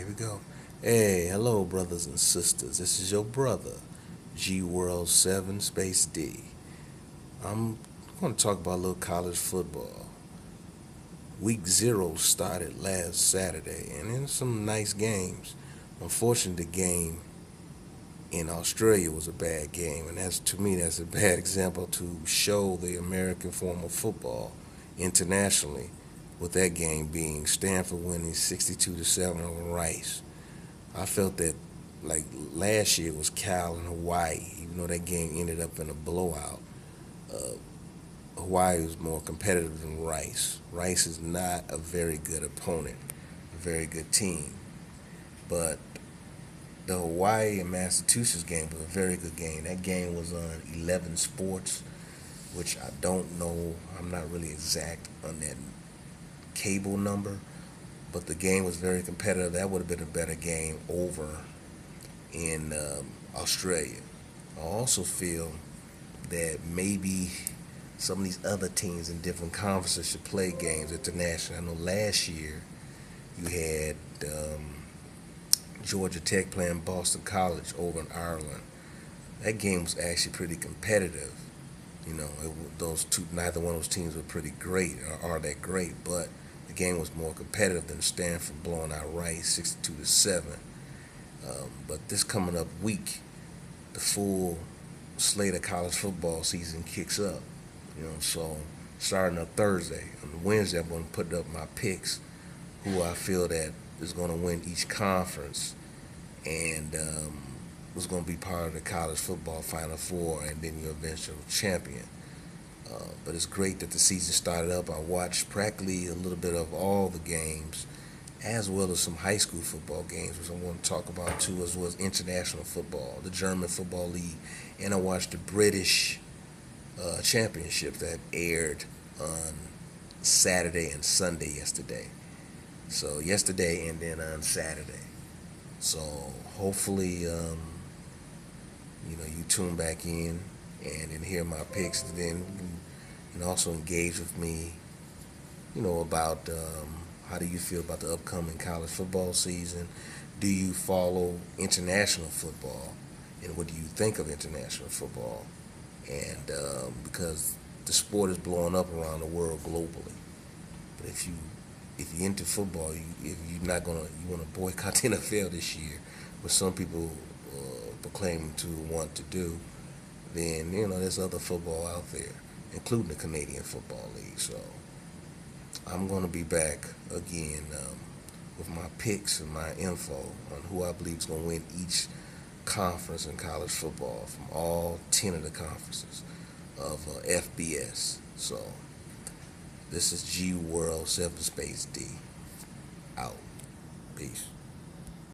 we go. Hey, hello, brothers and sisters. This is your brother, G World 7 Space D. I'm going to talk about a little college football. Week 0 started last Saturday, and in some nice games. Unfortunately, the game in Australia was a bad game, and that's to me that's a bad example to show the American form of football internationally. With that game being Stanford winning 62-7 over Rice. I felt that like last year was Cal and Hawaii, even though that game ended up in a blowout. Uh, Hawaii was more competitive than Rice. Rice is not a very good opponent, a very good team. But the Hawaii and Massachusetts game was a very good game. That game was on 11 Sports, which I don't know. I'm not really exact on that cable number, but the game was very competitive. That would have been a better game over in Australia. I also feel that maybe some of these other teams in different conferences should play games internationally. I know last year you had Georgia Tech playing Boston College over in Ireland. That game was actually pretty competitive. Those two, neither one of those teams were pretty great or are that great, but the game was more competitive than Stanford blowing out Rice 62-7. But this coming up week, the full slate of college football season kicks up. So starting up Thursday, on Wednesday, I'm going to put up my picks, who I feel that is going to win each conference, and who's going to be part of the college football Final Four, and then your eventual champion. But it's great that the season started up. I watched practically a little bit of all the games, as well as some high school football games, which I want to talk about too, as well as international football, the German Football League, and I watched the British championship that aired on Saturday and Sunday yesterday. So yesterday and then on Saturday. So hopefully, you tune back in and hear my picks, and then you can also engage with me, about how do you feel about the upcoming college football season? Do you follow international football, and what do you think of international football? And because the sport is blowing up around the world globally, but if you're into football, if you're not gonna you want to boycott the NFL this year, which some people proclaim to want to do, then there's other football out there, including the Canadian Football League. So I'm gonna be back again with my picks and my info on who I believe is gonna win each conference in college football from all 10 of the conferences of FBS. So this is G World 7 Space D out. Peace.